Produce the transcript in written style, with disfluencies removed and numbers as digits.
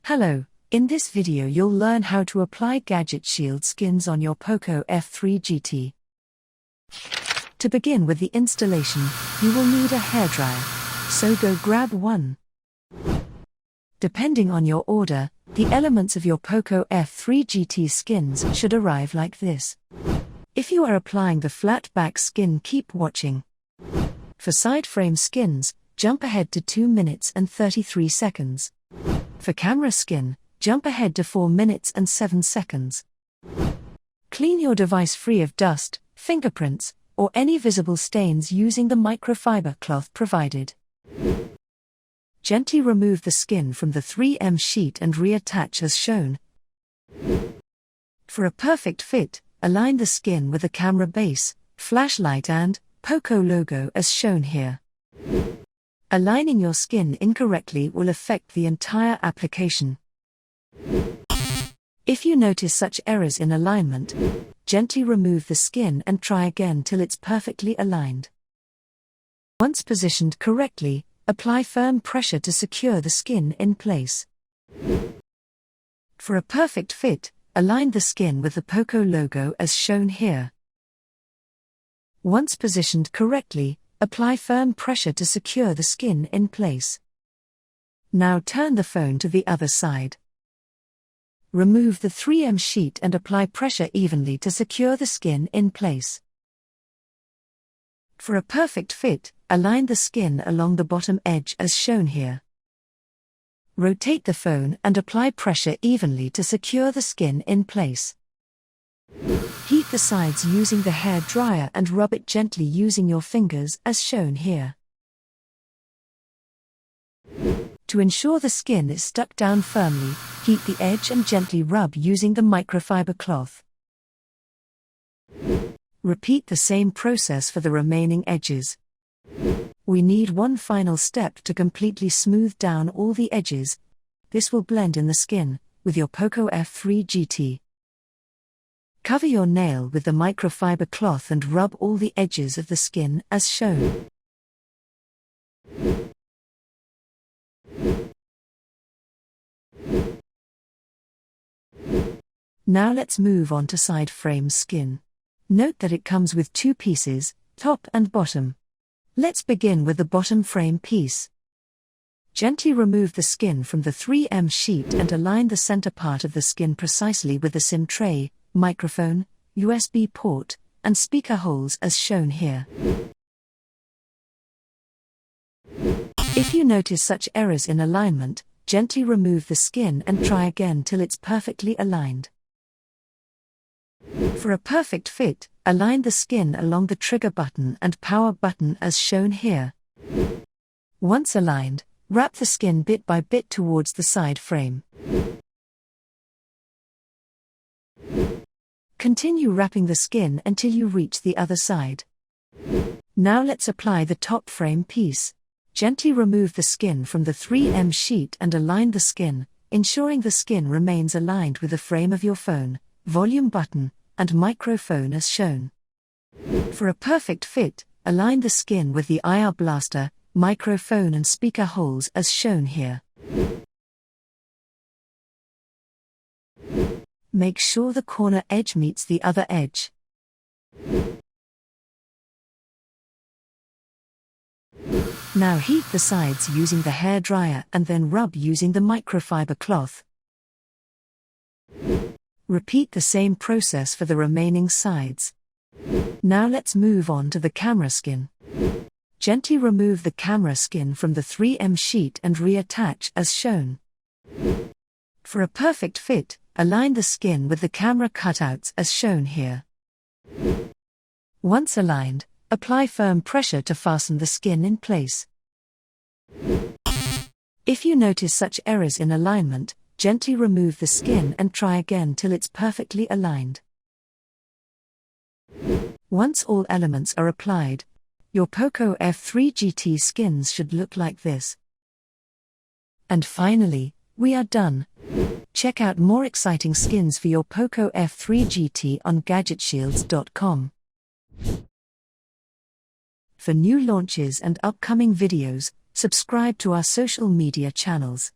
Hello, in this video you'll learn how to apply Gadgetshieldz skins on your Poco F3 GT. To begin with the installation, you will need a hairdryer, so go grab one. Depending on your order, the elements of your Poco F3 GT skins should arrive like this. If you are applying the flat back skin, keep watching. For side frame skins, jump ahead to 2 minutes and 33 seconds. For camera skin, jump ahead to 4 minutes and 7 seconds. Clean your device free of dust, fingerprints, or any visible stains using the microfiber cloth provided. Gently remove the skin from the 3M sheet and reattach as shown. For a perfect fit, align the skin with the camera base, flashlight and Poco logo as shown here. Aligning your skin incorrectly will affect the entire application. If you notice such errors in alignment, gently remove the skin and try again till it's perfectly aligned. Once positioned correctly, apply firm pressure to secure the skin in place. For a perfect fit, align the skin with the Poco logo as shown here. Once positioned correctly, apply firm pressure to secure the skin in place. Now turn the phone to the other side. Remove the 3M sheet and apply pressure evenly to secure the skin in place. For a perfect fit, align the skin along the bottom edge as shown here. Rotate the phone and apply pressure evenly to secure the skin in place. Heat the sides using the hair dryer and rub it gently using your fingers as shown here. To ensure the skin is stuck down firmly, heat the edge and gently rub using the microfiber cloth. Repeat the same process for the remaining edges. We need one final step to completely smooth down all the edges. This will blend in the skin with your Poco F3 GT. Cover your nail with the microfiber cloth and rub all the edges of the skin as shown. Now let's move on to side frame skin. Note that it comes with 2 pieces, top and bottom. Let's begin with the bottom frame piece. Gently remove the skin from the 3M sheet and align the center part of the skin precisely with the SIM tray, microphone, USB port, and speaker holes as shown here. If you notice such errors in alignment, gently remove the skin and try again till it's perfectly aligned. For a perfect fit, align the skin along the trigger button and power button as shown here. Once aligned, wrap the skin bit by bit towards the side frame. Continue wrapping the skin until you reach the other side. Now let's apply the top frame piece. Gently remove the skin from the 3M sheet and align the skin, ensuring the skin remains aligned with the frame of your phone, volume button, and microphone as shown. For a perfect fit, align the skin with the IR blaster, microphone and speaker holes as shown here. Make sure the corner edge meets the other edge. Now heat the sides using the hair dryer and then rub using the microfiber cloth. Repeat the same process for the remaining sides. Now let's move on to the camera skin. Gently remove the camera skin from the 3M sheet and reattach as shown. For a perfect fit, align the skin with the camera cutouts as shown here. Once aligned, apply firm pressure to fasten the skin in place. If you notice such errors in alignment, gently remove the skin and try again till it's perfectly aligned. Once all elements are applied, your Poco F3 GT skins should look like this. And finally, we are done. Check out more exciting skins for your Poco F3 GT on Gadgetshieldz.com. For new launches and upcoming videos, subscribe to our social media channels.